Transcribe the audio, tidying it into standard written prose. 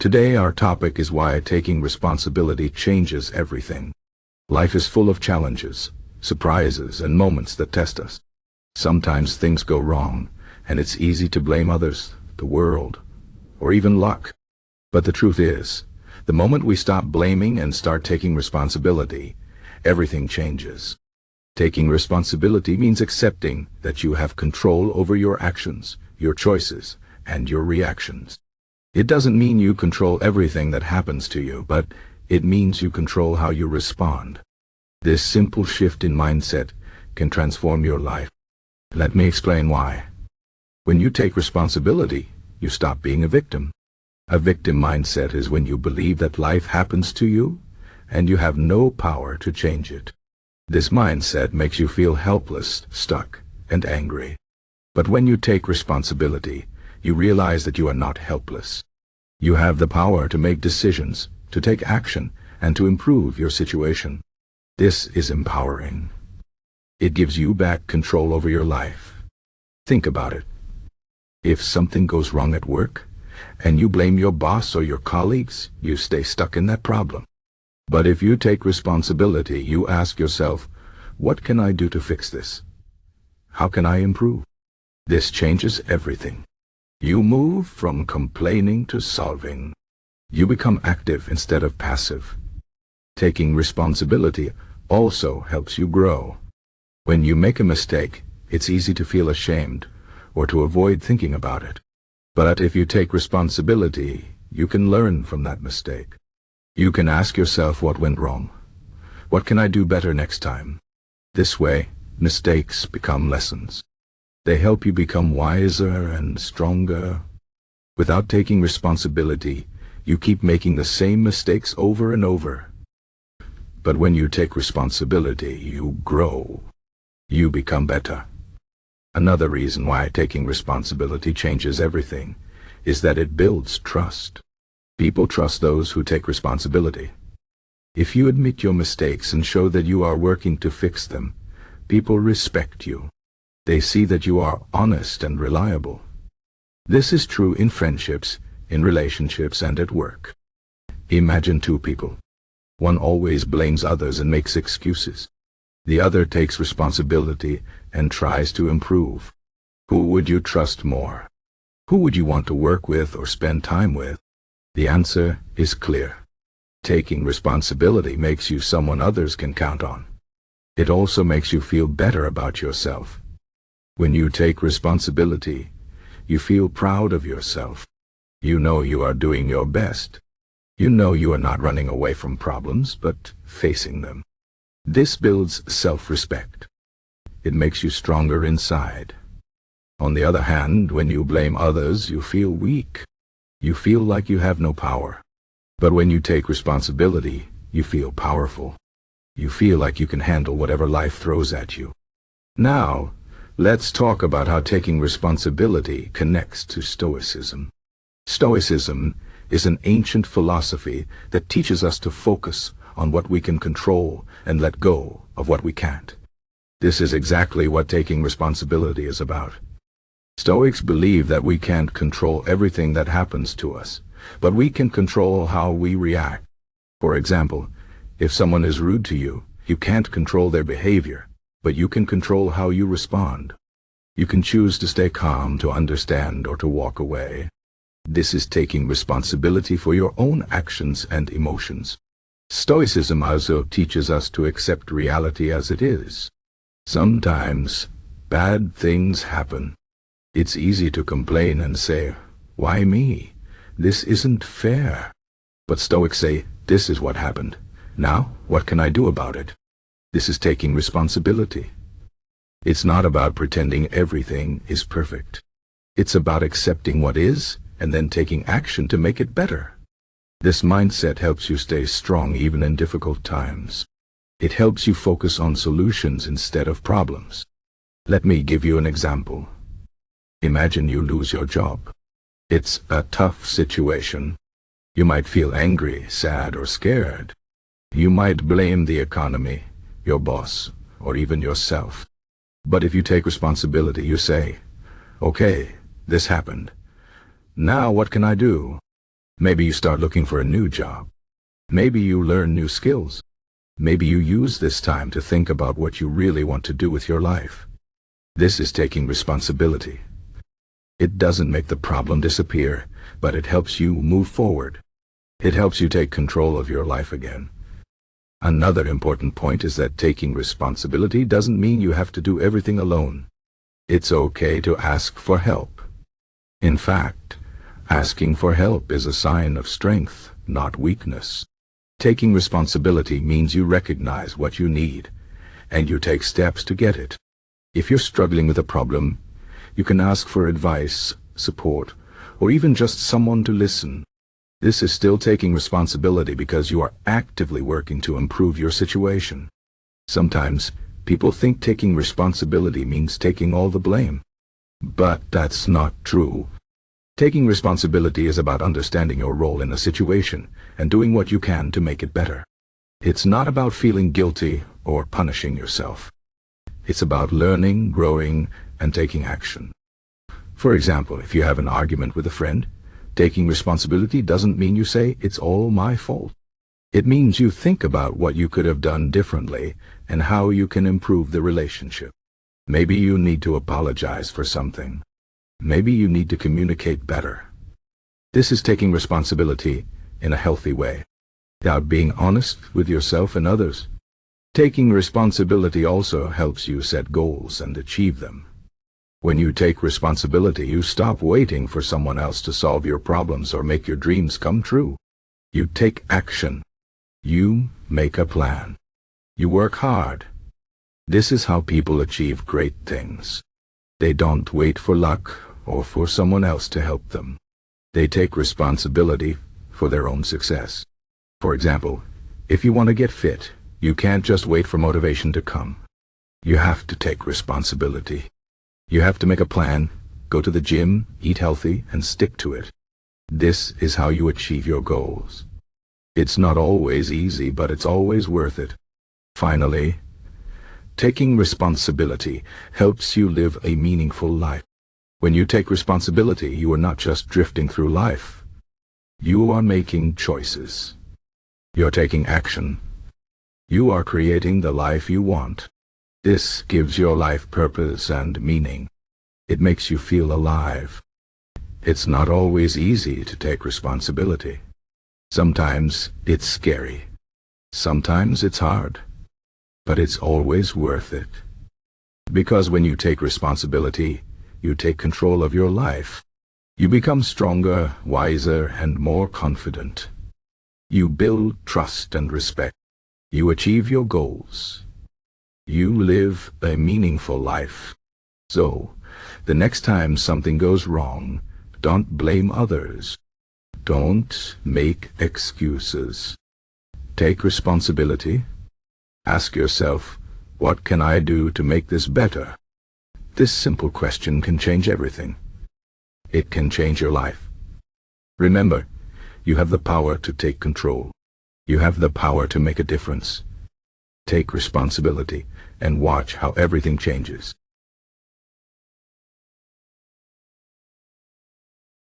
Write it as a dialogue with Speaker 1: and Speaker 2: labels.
Speaker 1: Today our topic is why taking responsibility changes everything. Life is full of challenges, surprises, and moments that test us. Sometimes things go wrong, and it's easy to blame others, the world, or even luck. But the truth is, the moment we stop blaming and start taking responsibility, everything changes. Taking responsibility means accepting that you have control over your actions, your choices, and your reactions. It doesn't mean you control everything that happens to you, but it means you control how you respond. This simple shift in mindset can transform your life. Let me explain why. When you take responsibility, you stop being a victim. A victim mindset is when you believe that life happens to you and you have no power to change it. This mindset makes you feel helpless, stuck, and angry. But when you take responsibility, you realize that you are not helpless. You have the power to make decisions, to take action, and to improve your situation. This is empowering. It gives you back control over your life. Think about it. If something goes wrong at work, and you blame your boss or your colleagues, you stay stuck in that problem. But if you take responsibility, you ask yourself, what can I do to fix this? How can I improve? This changes everything. You move from complaining to solving. You become active instead of passive. Taking responsibility also helps you grow. When you make a mistake, it's easy to feel ashamed or to avoid thinking about it. But if you take responsibility, you can learn from that mistake. You can ask yourself what went wrong. What can I do better next time? This way, mistakes become lessons. They help you become wiser and stronger. Without taking responsibility, you keep making the same mistakes over and over. But when you take responsibility, you grow. You become better. Another reason why taking responsibility changes everything is that it builds trust. People trust those who take responsibility. If you admit your mistakes and show that you are working to fix them, people respect you. They see that you are honest and reliable. This is true in friendships, in relationships, and at work. Imagine two people. One always blames others and makes excuses. The other takes responsibility and tries to improve. Who would you trust more? Who would you want to work with or spend time with? The answer is clear. Taking responsibility makes you someone others can count on. It also makes you feel better about yourself. When you take responsibility, you feel proud of yourself. You know you are doing your best. You know you are not running away from problems, but facing them. This builds self-respect. It makes you stronger inside. On the other hand, when you blame others, you feel weak. You feel like you have no power. But when you take responsibility, you feel powerful. You feel like you can handle whatever life throws at you. Now, let's talk about how taking responsibility connects to Stoicism. Stoicism is an ancient philosophy that teaches us to focus on what we can control and let go of what we can't. This is exactly what taking responsibility is about. Stoics believe that we can't control everything that happens to us, but we can control how we react. For example, if someone is rude to you, you can't control their behavior, but you can control how you respond. You can choose to stay calm, to understand, or to walk away. This is taking responsibility for your own actions and emotions. Stoicism also teaches us to accept reality as it is. Sometimes, bad things happen. It's easy to complain and say, "Why me? This isn't fair." But Stoics say, this is what happened. Now, what can I do about it? This is taking responsibility. It's not about pretending everything is perfect. It's about accepting what is and then taking action to make it better. This mindset helps you stay strong even in difficult times. It helps you focus on solutions instead of problems. Let me give you an example. Imagine you lose your job. It's a tough situation. You might feel angry, sad, or scared. You might blame the economy, your boss, or even yourself. But if you take responsibility, you say, "Okay, this happened. Now what can I do?" Maybe you start looking for a new job. Maybe you learn new skills. Maybe you use this time to think about what you really want to do with your life. This is taking responsibility. It doesn't make the problem disappear, but it helps you move forward. It helps you take control of your life again. Another important point is that taking responsibility doesn't mean you have to do everything alone. It's okay to ask for help. In fact, asking for help is a sign of strength, not weakness. Taking responsibility means you recognize what you need, and you take steps to get it. If you're struggling with a problem, you can ask for advice, support, or even just someone to listen. This is still taking responsibility because you are actively working to improve your situation. Sometimes, people think taking responsibility means taking all the blame. But that's not true. Taking responsibility is about understanding your role in a situation and doing what you can to make it better. It's not about feeling guilty or punishing yourself. It's about learning, growing, and taking action. For example, if you have an argument with a friend, taking responsibility doesn't mean you say, "It's all my fault." It means you think about what you could have done differently and how you can improve the relationship. Maybe you need to apologize for something. Maybe you need to communicate better. This is taking responsibility in a healthy way, without being honest with yourself and others. Taking responsibility also helps you set goals and achieve them. When you take responsibility, you stop waiting for someone else to solve your problems or make your dreams come true. You take action. You make a plan. You work hard. This is how people achieve great things. They don't wait for luck or for someone else to help them. They take responsibility for their own success. For example, if you want to get fit, you can't just wait for motivation to come. You have to take responsibility. You have to make a plan, go to the gym, eat healthy, and stick to it. This is how you achieve your goals. It's not always easy, but it's always worth it. Finally, taking responsibility helps you live a meaningful life. When you take responsibility, you are not just drifting through life. You are making choices. You're taking action. You are creating the life you want. This gives your life purpose and meaning. It makes you feel alive. It's not always easy to take responsibility. Sometimes it's scary. Sometimes it's hard. But it's always worth it. Because when you take responsibility, you take control of your life. You become stronger, wiser, and more confident. You build trust and respect. You achieve your goals. You live a meaningful life. So, the next time something goes wrong, don't blame others. Don't make excuses. Take responsibility. Ask yourself, what can I do to make this better? This simple question can change everything. It can change your life. Remember, you have the power to take control. You have the power to make a difference. Take responsibility and watch how everything changes.